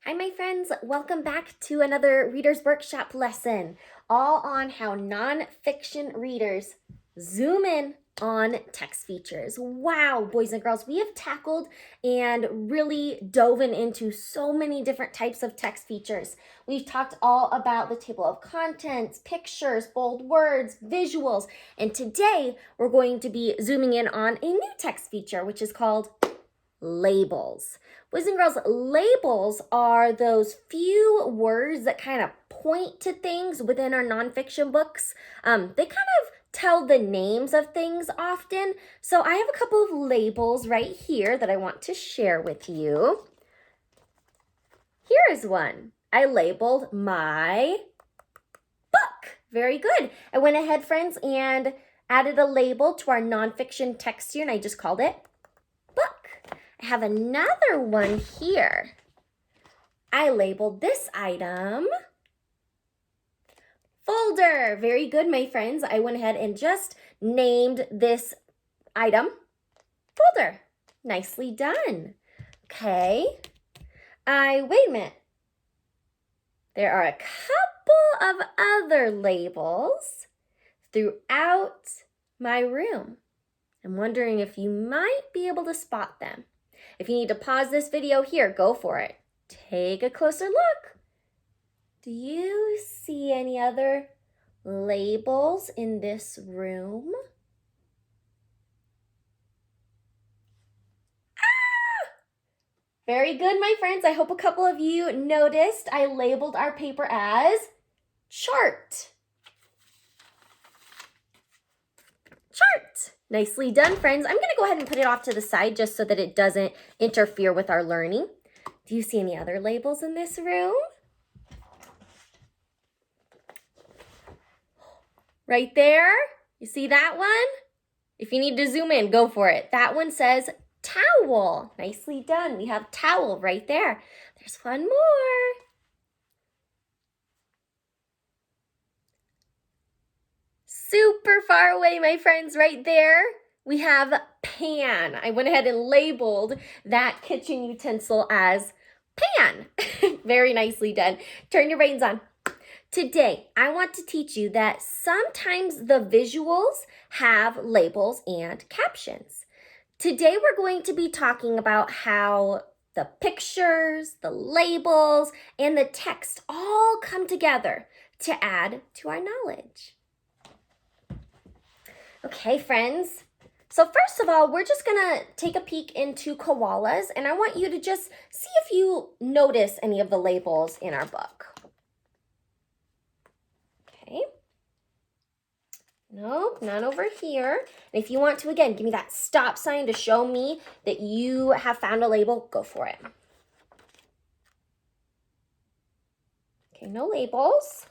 Hi, my friends. Welcome back to another Reader's Workshop lesson, all on how nonfiction readers zoom in on text features. Wow, boys and girls, we have tackled and really dove into so many different types of text features. We've talked all about the table of contents, pictures, bold words, visuals, and today we're going to be zooming in on a new text feature, which is called labels. Boys and girls, labels are those few words that kind of point to things within our nonfiction books. They kind of tell the names of things often. So I have a couple of labels right here that I want to share with you. Here is one. I labeled my book. Very good. I went ahead, friends, and added a label to our nonfiction text here, and I just called it I have another one here. I labeled this item folder. Very good, my friends. I went ahead and just named this item folder. Nicely done. Okay. Wait a minute. There are a couple of other labels throughout my room. I'm wondering if you might be able to spot them. If you need to pause this video here, go for it. Take a closer look. Do you see any other labels in this room? Very good, my friends. I hope a couple of you noticed I labeled our paper as chart. Chart. Nicely done, friends. I'm going to go ahead and put it off to the side just so that it doesn't interfere with our learning. Do you see any other labels in this room? Right there. You see that one? If you need to zoom in, go for it. That one says towel. Nicely done. We have towel right there. There's one more. Super far away, my friends, right there. We have pan. I went ahead and labeled that kitchen utensil as pan. Very nicely done. Turn your brains on. Today, I want to teach you that sometimes the visuals have labels and captions. Today, we're going to be talking about how the pictures, the labels, and the text all come together to add to our knowledge. Okay, friends. So first of all, we're just gonna take a peek into koalas, and I want you to just see if you notice any of the labels in our book. Okay. Nope, none over here. And if you want to, again, give me that stop sign to show me that you have found a label, go for it. Okay, no labels.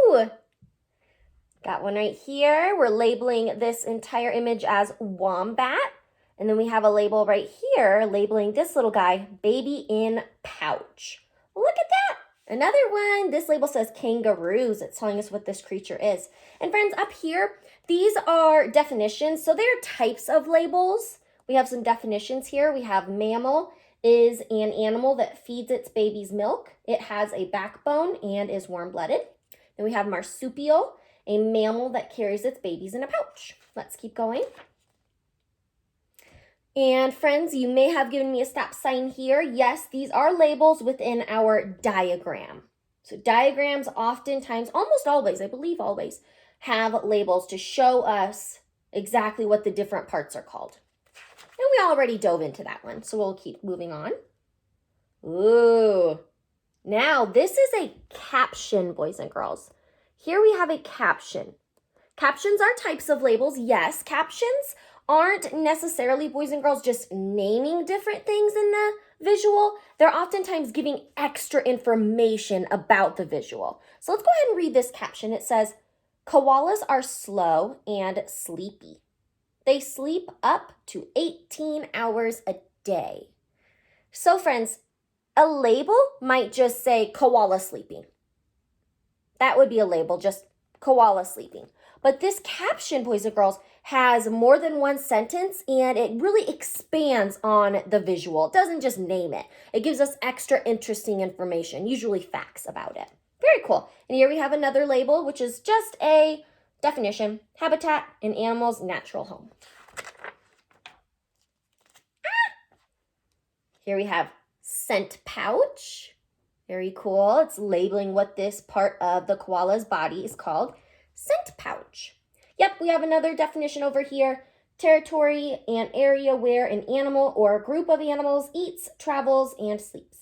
Ooh! Got one right here. We're labeling this entire image as wombat. And then we have a label right here labeling this little guy, baby in pouch. Look at that. Another one. This label says kangaroos. It's telling us what this creature is. And friends, up here, these are definitions. So they're types of labels. We have some definitions here. We have mammal is an animal that feeds its babies milk. It has a backbone and is warm-blooded. Then we have marsupial, a mammal that carries its babies in a pouch. Let's keep going. And friends, you may have given me a stop sign here. Yes, these are labels within our diagram. So diagrams oftentimes, almost always, I believe always, have labels to show us exactly what the different parts are called. And we already dove into that one, so we'll keep moving on. Ooh. Now, this is a caption, boys and girls. Here we have a caption. Captions are types of labels. Yes, captions aren't necessarily, boys and girls, just naming different things in the visual. They're oftentimes giving extra information about the visual. So let's go ahead and read this caption. It says, koalas are slow and sleepy. They sleep up to 18 hours a day. So friends, a label might just say koala sleeping. That would be a label, just koala sleeping. But this caption, boys and girls, has more than one sentence and it really expands on the visual. It doesn't just name it. It gives us extra interesting information, usually facts about it. Very cool. And here we have another label, which is just a definition: habitat, an animal's natural home. Here we have scent pouch. Very cool. It's labeling what this part of the koala's body is called. Scent pouch. Yep, we have another definition over here. Territory and area where an animal or a group of animals eats, travels, and sleeps.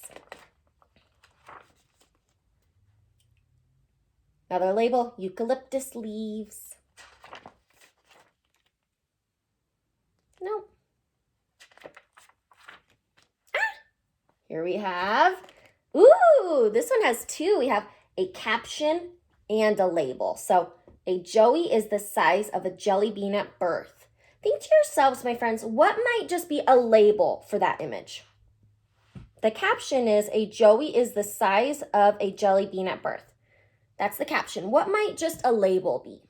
Another label, eucalyptus leaves. No. Here we have, ooh, this one has two. We have a caption and a label. So a joey is the size of a jelly bean at birth. Think to yourselves, my friends, what might just be a label for that image? The caption is a joey is the size of a jelly bean at birth. That's the caption. What might just a label be?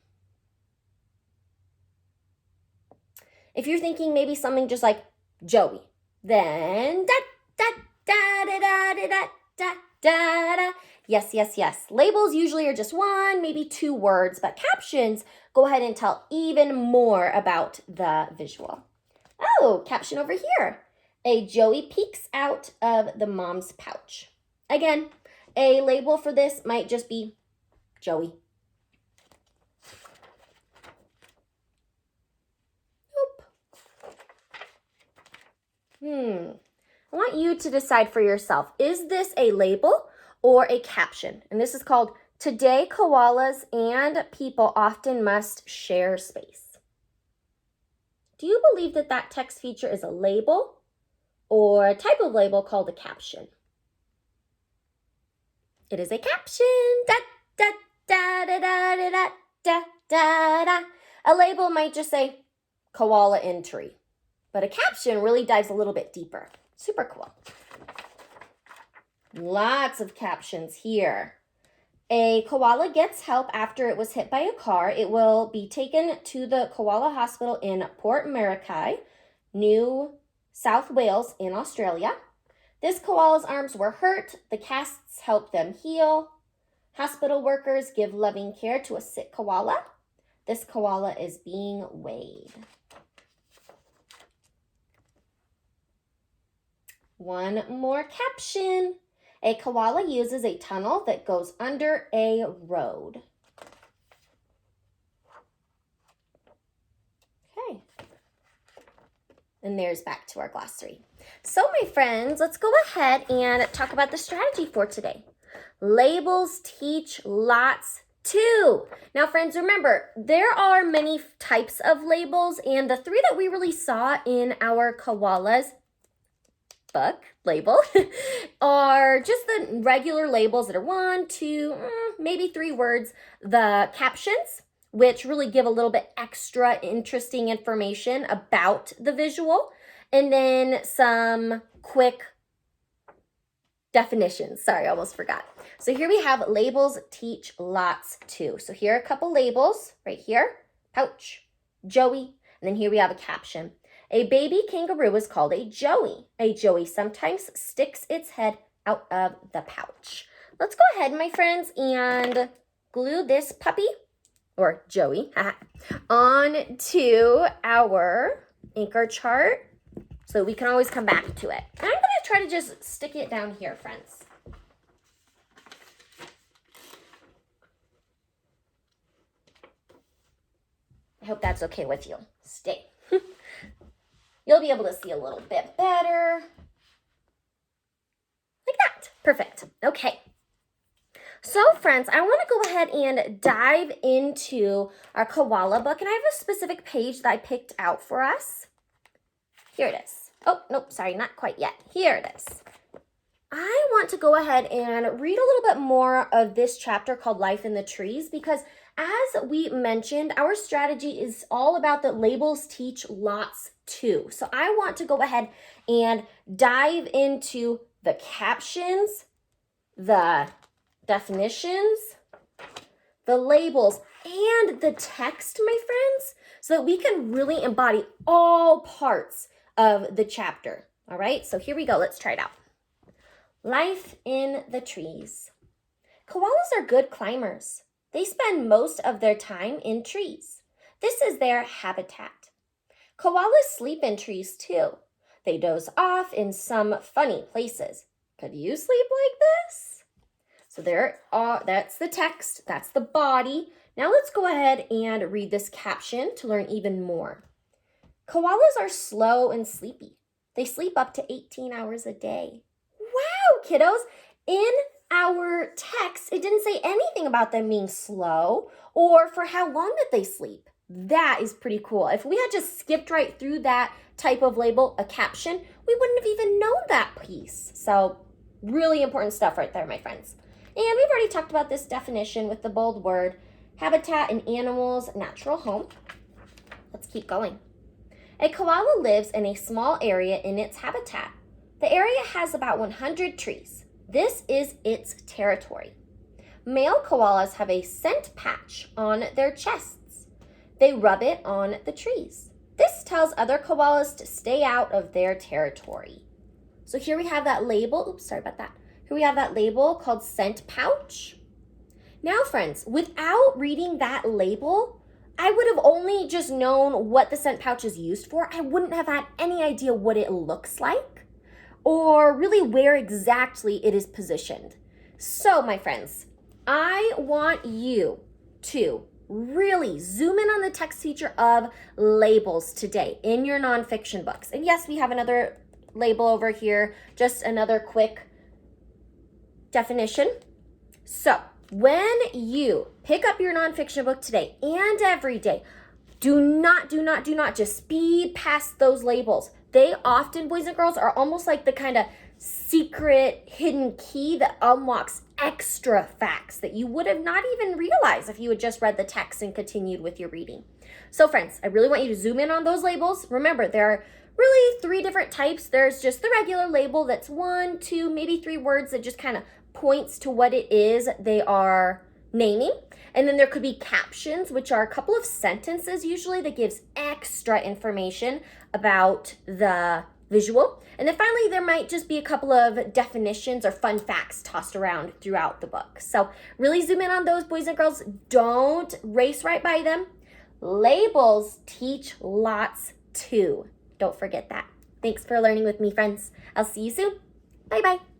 If you're thinking maybe something just like joey, then da. Yes. Labels usually are just one, maybe two words, but captions go ahead and tell even more about the visual. Oh, caption over here. A joey peeks out of the mom's pouch. Again, a label for this might just be joey. Nope. I want you to decide for yourself, is this a label or a caption? And this is called, today koalas and people often must share space. Do you believe that that text feature is a label or a type of label called a caption? It is a caption. A label might just say koala in tree, but a caption really dives a little bit deeper. Super cool. Lots of captions here. A koala gets help after it was hit by a car. It will be taken to the koala hospital in Port Marakai, New South Wales in Australia. This koala's arms were hurt. The casts help them heal. Hospital workers give loving care to a sick koala. This koala is being weighed. One more caption. A koala uses a tunnel that goes under a road. Okay. And there's back to our glossary. So my friends, let's go ahead and talk about the strategy for today. Labels teach lots too. Now friends, remember, there are many types of labels, and the three that we really saw in our koalas book label are just the regular labels that are 1, 2, maybe 3 words. The captions, which really give a little bit extra interesting information about the visual, and then some quick definitions. Sorry, I almost forgot. So here we have labels teach lots too. So here are a couple labels right here: pouch, joey, and then here we have a caption. A baby kangaroo is called a joey. A joey sometimes sticks its head out of the pouch. Let's go ahead, my friends, and glue this puppy, or joey, on to our anchor chart so we can always come back to it. And I'm going to try to just stick it down here, friends. I hope that's okay with you. Stay. You'll be able to see a little bit better. Like that. Perfect. Okay. So, friends, I want to go ahead and dive into our koala book. And I have a specific page that I picked out for us. Here it is. Oh, nope, sorry, not quite yet. Here it is. I want to go ahead and read a little bit more of this chapter called Life in the Trees, because as we mentioned, our strategy is all about that labels teach lots too. So I want to go ahead and dive into the captions, the definitions, the labels, and the text, my friends, so that we can really embody all parts of the chapter. All right, so here we go. Let's try it out. Life in the trees. Koalas are good climbers. They spend most of their time in trees. This is their habitat. Koalas sleep in trees too. They doze off in some funny places. Could you sleep like this? So that's the text, that's the body. Now let's go ahead and read this caption to learn even more. Koalas are slow and sleepy. They sleep up to 18 hours a day. Wow, kiddos. In our text, it didn't say anything about them being slow or for how long that they sleep. That is pretty cool. If we had just skipped right through that type of label, a caption, we wouldn't have even known that piece. So really important stuff right there, my friends. And we've already talked about this definition with the bold word, habitat in animals' natural home. Let's keep going. A koala lives in a small area in its habitat. The area has about 100 trees. This is its territory. Male koalas have a scent patch on their chests. They rub it on the trees. This tells other koalas to stay out of their territory. So here we have that label. Oops, sorry about that. Here we have that label called scent pouch. Now, friends, without reading that label, I would have only just known what the scent pouch is used for. I wouldn't have had any idea what it looks like or really where exactly it is positioned. So, my friends, I want you to really zoom in on the text feature of labels today in your nonfiction books. And yes, we have another label over here, just another quick definition. So when you pick up your nonfiction book today and every day, do not just speed past those labels. They often, boys and girls, are almost like the kind of secret hidden key that unlocks extra facts that you would have not even realized if you had just read the text and continued with your reading. So friends, I really want you to zoom in on those labels. Remember, there are really 3 different types. There's just the regular label that's 1, 2, maybe 3 words that just kind of points to what it is they are naming. And then there could be captions, which are a couple of sentences usually that gives extra information about the visual. And then finally, there might just be a couple of definitions or fun facts tossed around throughout the book. So really zoom in on those, boys and girls. Don't race right by them. Labels teach lots too. Don't forget that. Thanks for learning with me, friends. I'll see you soon. Bye-bye.